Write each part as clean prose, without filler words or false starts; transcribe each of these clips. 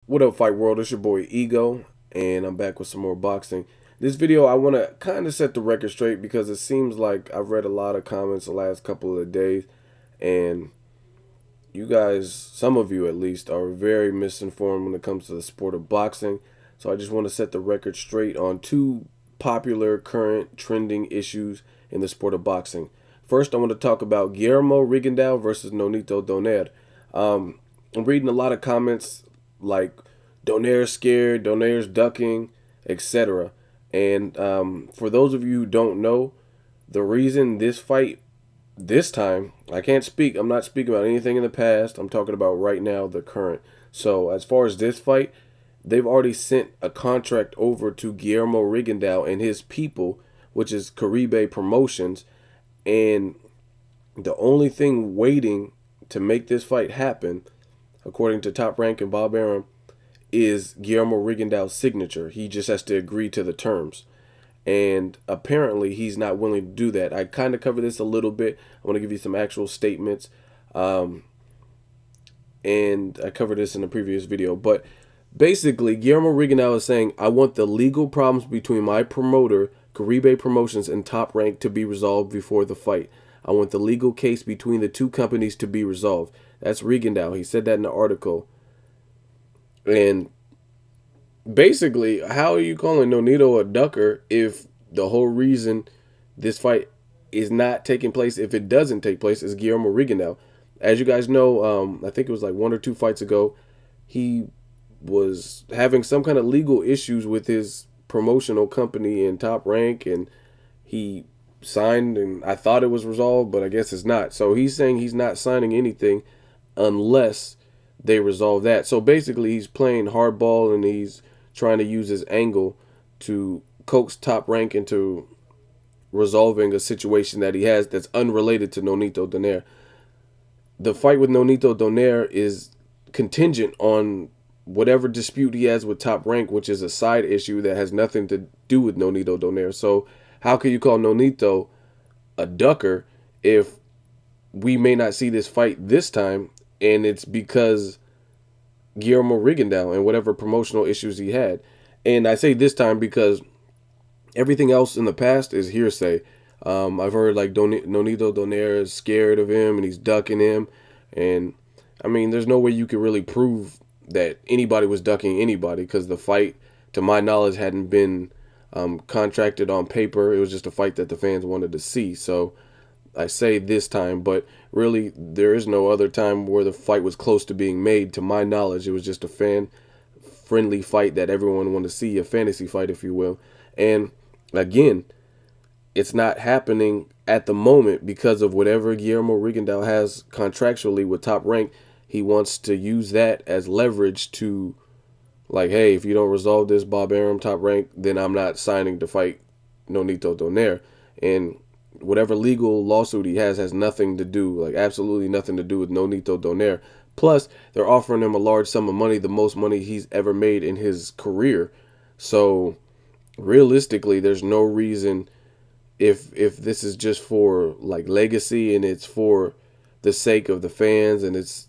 What up, Fight World? It's your boy Ego, and I'm back with some more boxing. This video, I want to kind of set the record straight because it seems like I've read a lot of comments the last couple of days, and you guys, some of you at least, are very misinformed when it comes to the sport of boxing. So I just want to set the record straight on two popular, current, trending issues in the sport of boxing. First, I want to talk about Guillermo Rigondeaux versus Nonito Donaire. I'm reading a lot of comments like Donaire's scared, Donaire's ducking, etc. And for those of you who don't know, the reason this fight this time, I can't speak. I'm not speaking about anything in the past. I'm talking about right now, the current. So as far as this fight, they've already sent a contract over to Guillermo Rigondeaux and his people, which is Caribe Promotions, and the only thing waiting to make this fight happen, according to Top Rank and Bob Arum, is Guillermo Rigondeaux's signature. He just has to agree to the terms. And apparently he's not willing to do that. I kind of cover this a little bit. I want to give you some actual statements. And I covered this in a previous video. But basically, Guillermo Rigondeaux is saying, I want the legal problems between my promoter, Caribe Promotions, and Top Rank to be resolved before the fight. I want the legal case between the two companies to be resolved. That's Rigondeaux. He said that in the article. And basically, how are you calling Nonito a ducker if the whole reason this fight is not taking place, if it doesn't take place, is Guillermo Rigondeaux? As you guys know, I think it was like one or two fights ago, he was having some kind of legal issues with his promotional company in Top Rank, and he signed, and I thought it was resolved, but I guess it's not. So he's saying he's not signing anything unless they resolve that. So basically, he's playing hardball, and he's trying to use his angle to coax Top Rank into resolving a situation that he has that's unrelated to Nonito Donaire. The fight with Nonito Donaire is contingent on whatever dispute he has with Top Rank, which is a side issue that has nothing to do with Nonito Donaire. So how can you call Nonito a ducker if we may not see this fight this time, and it's because Guillermo Rigondeaux and whatever promotional issues he had? And I say this time because everything else in the past is hearsay. I've heard like Nonito Donaire is scared of him and he's ducking him. And I mean, there's no way you could really prove that anybody was ducking anybody because the fight, to my knowledge, hadn't been contracted on paper. It was just a fight that the fans wanted to see. So I say this time, but really there is no other time where the fight was close to being made. To my knowledge, it was just a fan-friendly fight that everyone wanted to see, a fantasy fight, if you will. And again, it's not happening at the moment because of whatever Guillermo Rigondeaux has contractually with Top Rank. He wants to use that as leverage to, like, hey, if you don't resolve this, Bob Arum, Top Rank, then I'm not signing to fight Nonito Donaire. And whatever legal lawsuit he has nothing to do, like absolutely nothing to do with Nonito Donaire. Plus, they're offering him a large sum of money, the most money he's ever made in his career. So realistically, there's no reason, if this is just for like legacy and it's for the sake of the fans and it's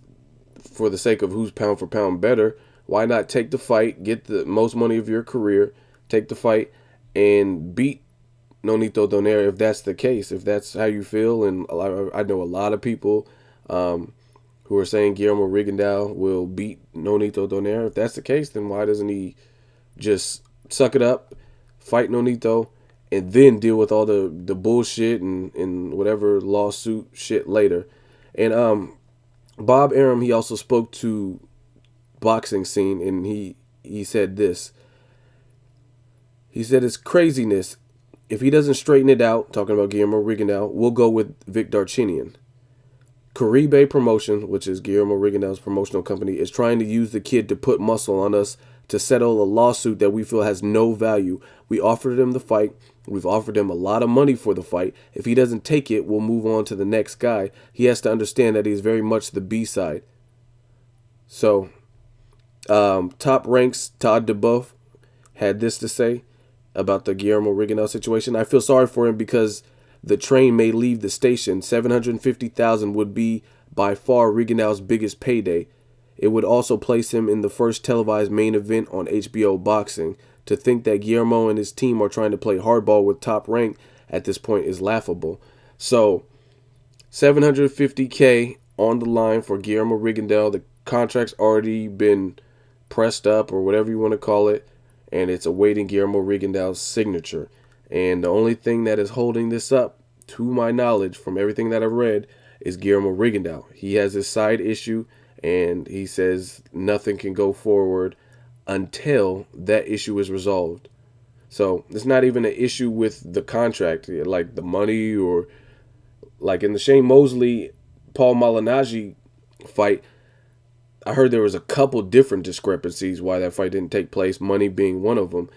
for the sake of who's pound for pound better, why not take the fight, get the most money of your career, take the fight, and beat Nonito Donaire if that's the case, if that's how you feel. And I know a lot of people who are saying Guillermo Rigondeaux will beat Nonito Donaire. If that's the case, then why doesn't he just suck it up, fight Nonito, and then deal with all the bullshit and whatever lawsuit shit later? And Bob Arum, he also spoke to boxing scene, and he said this. He said it's craziness. If he doesn't straighten it out, talking about Guillermo Rigondeaux, we'll go with Vic Darchinyan. Caribe Promotion, which is Guillermo Rigondeaux's promotional company, is trying to use the kid to put muscle on us to settle a lawsuit that we feel has no value. We offered him the fight. We've offered him a lot of money for the fight. If he doesn't take it, we'll move on to the next guy. He has to understand that he's very much the B-side. So, Top Rank's Todd DeBoeuf had this to say about the Guillermo Rigondeaux situation. I feel sorry for him because the train may leave the station. $750,000 would be by far Rigondeaux's biggest payday. It would also place him in the first televised main event on HBO Boxing. To think that Guillermo and his team are trying to play hardball with Top Rank at this point is laughable. So, 750K on the line for Guillermo Rigondeaux. The contract's already been pressed up, or whatever you want to call it, and it's awaiting Guillermo Rigondeaux's signature. And the only thing that is holding this up, to my knowledge, from everything that I've read, is Guillermo Rigondeaux. He has this side issue, and he says nothing can go forward until that issue is resolved. So it's not even an issue with the contract, like the money, or like in the Shane Mosley Paul Malignaggi fight. I heard there was a couple different discrepancies why that fight didn't take place, money being one of them.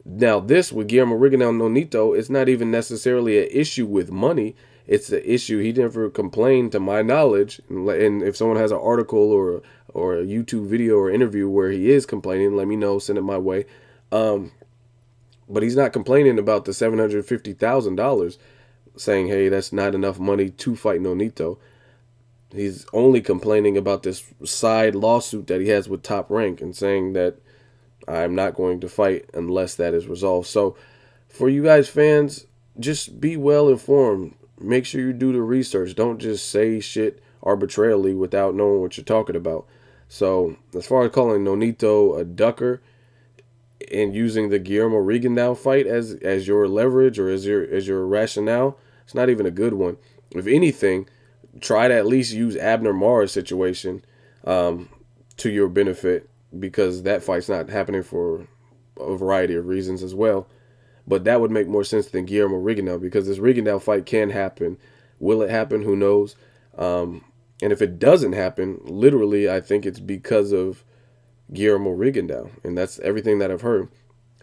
Now this with Guillermo Rigondeaux and Nonito, it's not even necessarily an issue with money. It's an issue he never complained, to my knowledge. And if someone has an article or a YouTube video or interview where he is complaining, let me know, send it my way. But he's not complaining about the $750,000, saying, hey, that's not enough money to fight Nonito. He's only complaining about this side lawsuit that he has with Top Rank, and saying that I'm not going to fight unless that is resolved. So for you guys fans, just be well informed. Make sure you do the research. Don't just say shit arbitrarily without knowing what you're talking about. So as far as calling Nonito a ducker and using the Guillermo Rigondeaux fight as your leverage or as your rationale, it's not even a good one. If anything, try to at least use Abner Maher's situation to your benefit, because that fight's not happening for a variety of reasons as well. But that would make more sense than Guillermo Rigondeaux, because this Rigondeaux fight can happen. Will it happen? Who knows? And if it doesn't happen, literally, I think it's because of Guillermo Rigondeaux, and that's everything that I've heard.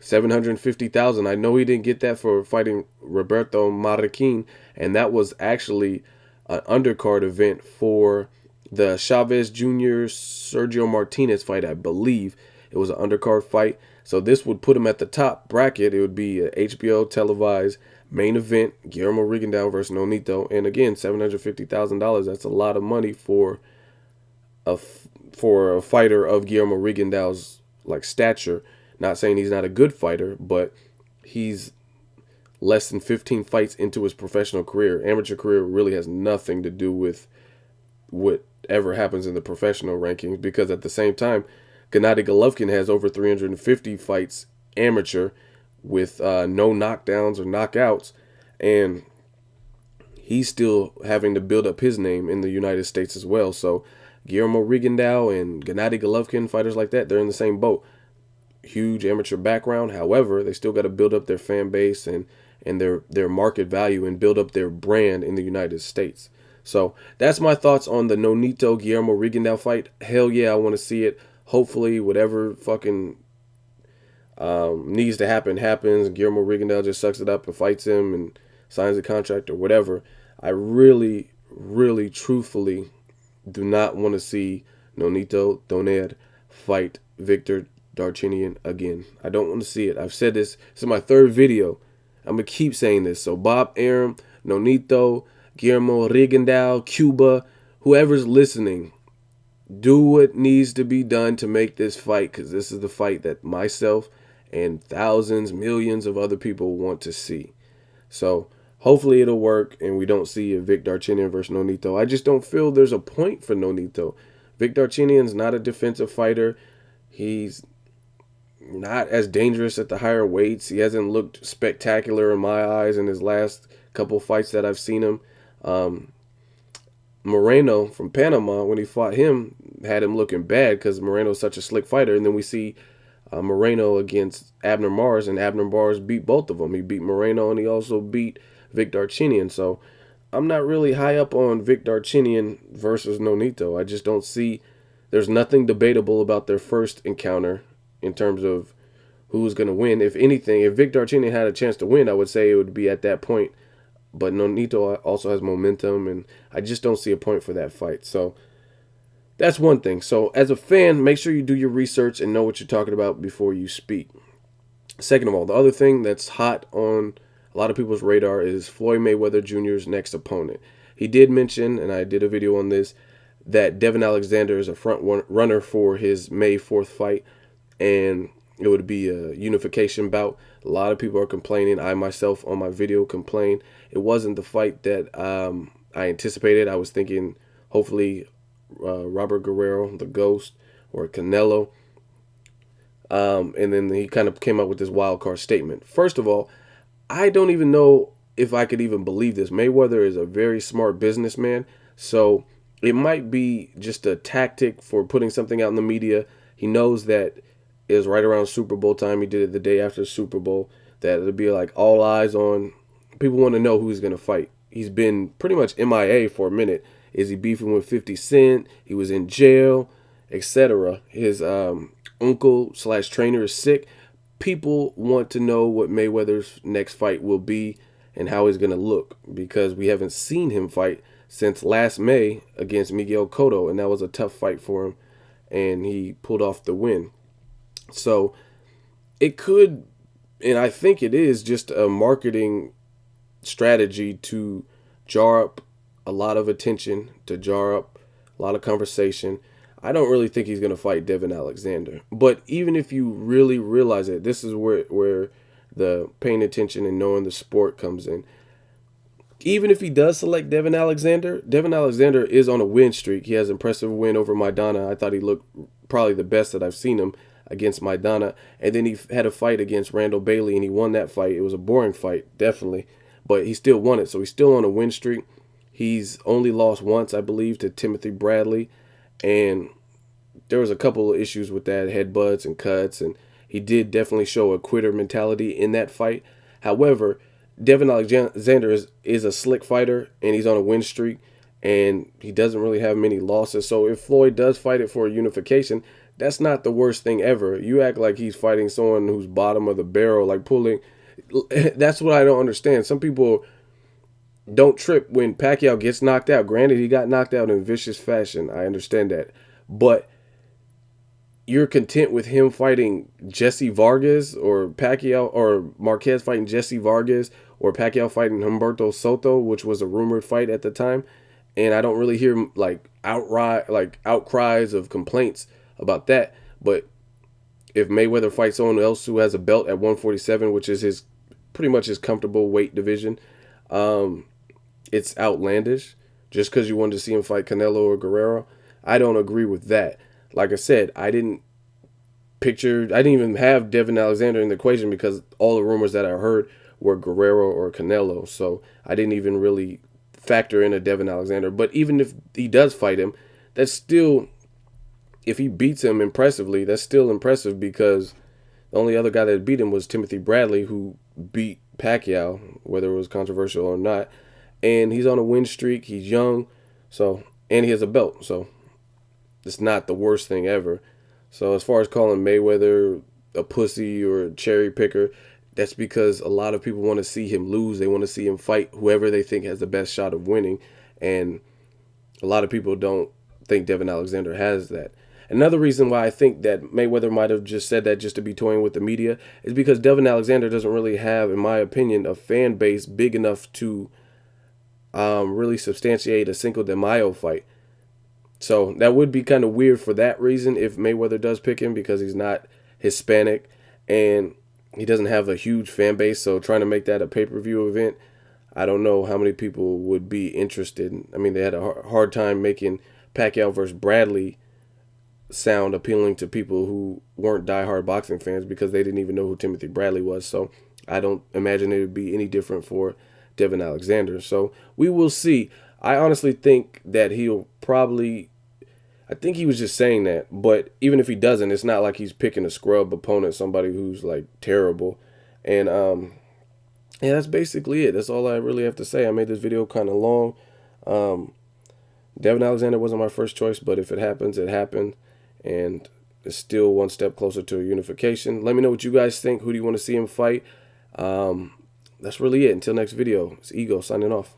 $750,000. I know he didn't get that for fighting Roberto Marroquin, and that was actually an undercard event for the Chavez Jr. Sergio Martinez fight, I believe. It was an undercard fight. So this would put him at the top bracket. It would be a HBO televised main event, Guillermo Rigondeaux versus Nonito. And again, $750,000. That's a lot of money for a fighter of Guillermo Rigondeaux's like stature. Not saying he's not a good fighter, but he's less than 15 fights into his professional career. Amateur career really has nothing to do with whatever happens in the professional rankings, because at the same time, Gennady Golovkin has over 350 fights amateur with no knockdowns or knockouts, and he's still having to build up his name in the United States as well. So Guillermo Rigondeaux and Gennady Golovkin, fighters like that, they're in the same boat. Huge amateur background. However, they still got to build up their fan base and their market value and build up their brand in the United States. So that's my thoughts on the Nonito Guillermo Rigondeaux fight. Hell yeah, I want to see it. Hopefully, whatever fucking needs to happen happens. Guillermo Rigondeaux just sucks it up and fights him and signs a contract or whatever. I really, really, truthfully do not want to see Nonito Donaire fight Victor Darchinyan again. I don't want to see it. I've said this. This is my third video. I'm going to keep saying this. So Bob Arum, Nonito, Guillermo Rigondeaux, Cuba, whoever's listening, do what needs to be done to make this fight, because this is the fight that myself and thousands, millions of other people want to see. So hopefully it'll work and we don't see a Vic Darchinyan versus Nonito. I just don't feel there's a point for Nonito. Vic Darchinyan's not a defensive fighter. He's not as dangerous at the higher weights. He hasn't looked spectacular in my eyes in his last couple fights that I've seen him. Moreno from Panama, when he fought him, had him looking bad because Moreno's such a slick fighter. And then we see Moreno against Abner Mares, and Abner Mares beat both of them. He beat Moreno and he also beat Vic Darchinyan. So I'm not really high up on Vic Darchinyan versus Nonito. I just don't see, there's nothing debatable about their first encounter in terms of who's going to win. If anything, if Vic Darchinyan had a chance to win, I would say it would be at that point. But Nonito also has momentum, and I just don't see a point for that fight. So that's one thing. So as a fan, make sure you do your research and know what you're talking about before you speak. Second of all, the other thing that's hot on a lot of people's radar is Floyd Mayweather Jr.'s next opponent. He did mention, and I did a video on this, that Devin Alexander is a runner for his May 4th fight, and it would be a unification bout. A lot of people are complaining. I myself on my video complained. It wasn't the fight that I anticipated. I was thinking hopefully Robert Guerrero, the Ghost, or Canelo. And then he kind of came up with this wild card statement. First of all, I don't even know if I could even believe this. Mayweather is a very smart businessman, so it might be just a tactic for putting something out in the media. He knows that it was right around Super Bowl time. He did it the day after the Super Bowl. That it'll be like all eyes on. People want to know who he's going to fight. He's been pretty much MIA for a minute. Is he beefing with 50 Cent? He was in jail, etc. His uncle/trainer is sick. People want to know what Mayweather's next fight will be and how he's going to look, because we haven't seen him fight since last May against Miguel Cotto, and that was a tough fight for him, and he pulled off the win. So it could, and I think it is, just a marketing strategy to jar up a lot of attention, to jar up a lot of conversation. I don't really think he's going to fight Devin Alexander. But even if you really realize it, this is where the paying attention and knowing the sport comes in. Even if he does select Devin Alexander is on a win streak. He has an impressive win over Maidana. I thought he looked probably the best that I've seen him against Maidana. And then he had a fight against Randall Bailey, and he won that fight. It was a boring fight, definitely. But he still won it, so he's still on a win streak. He's only lost once, I believe, to Timothy Bradley. And there was a couple of issues with that, headbutts and cuts, and he did definitely show a quitter mentality in that fight. However, Devin Alexander is a slick fighter, and he's on a win streak, and he doesn't really have many losses. So if Floyd does fight it for a unification, that's not the worst thing ever. You act like he's fighting someone who's bottom of the barrel, like pulling. That's what I don't understand. Some people don't trip when Pacquiao gets knocked out. Granted, he got knocked out in vicious fashion. I understand that. But you're content with him fighting Jesse Vargas, or Pacquiao, or Marquez fighting Jesse Vargas, or Pacquiao fighting Humberto Soto, which was a rumored fight at the time. And I don't really hear like outcries of complaints about that. But if Mayweather fights someone else who has a belt at 147, which is his pretty much his comfortable weight division, it's outlandish. Just because you wanted to see him fight Canelo or Guerrero, I don't agree with that. Like I said, I didn't even have Devin Alexander in the equation, because all the rumors that I heard were Guerrero or Canelo. So I didn't even really factor in a Devin Alexander. But even if he does fight him, that's still, if he beats him impressively, that's still impressive, because the only other guy that beat him was Timothy Bradley, who beat Pacquiao, whether it was controversial or not. And he's on a win streak. He's young, and he has a belt. So it's not the worst thing ever. So as far as calling Mayweather a pussy or a cherry picker, that's because a lot of people want to see him lose. They want to see him fight whoever they think has the best shot of winning. And a lot of people don't think Devin Alexander has that. Another reason why I think that Mayweather might have just said that just to be toying with the media is because Devin Alexander doesn't really have, in my opinion, a fan base big enough to really substantiate a Cinco de Mayo fight. So that would be kind of weird for that reason if Mayweather does pick him, because he's not Hispanic and he doesn't have a huge fan base. So trying to make that a pay-per-view event, I don't know how many people would be interested. I mean, they had a hard time making Pacquiao versus Bradley sound appealing to people who weren't diehard boxing fans, because they didn't even know who Timothy Bradley was. So I don't imagine it would be any different for Devin Alexander. So we will see. I honestly think that he'll probably, I think he was just saying that, but even if he doesn't, it's not like he's picking a scrub opponent, somebody who's like terrible. And yeah, that's basically it. That's all I really have to say. I made this video kind of long. Devin Alexander wasn't my first choice, but if it happens, it happened. And it's still one step closer to a unification. Let me know what you guys think. Who do you want to see him fight? That's really it. Until next video, it's Ego signing off.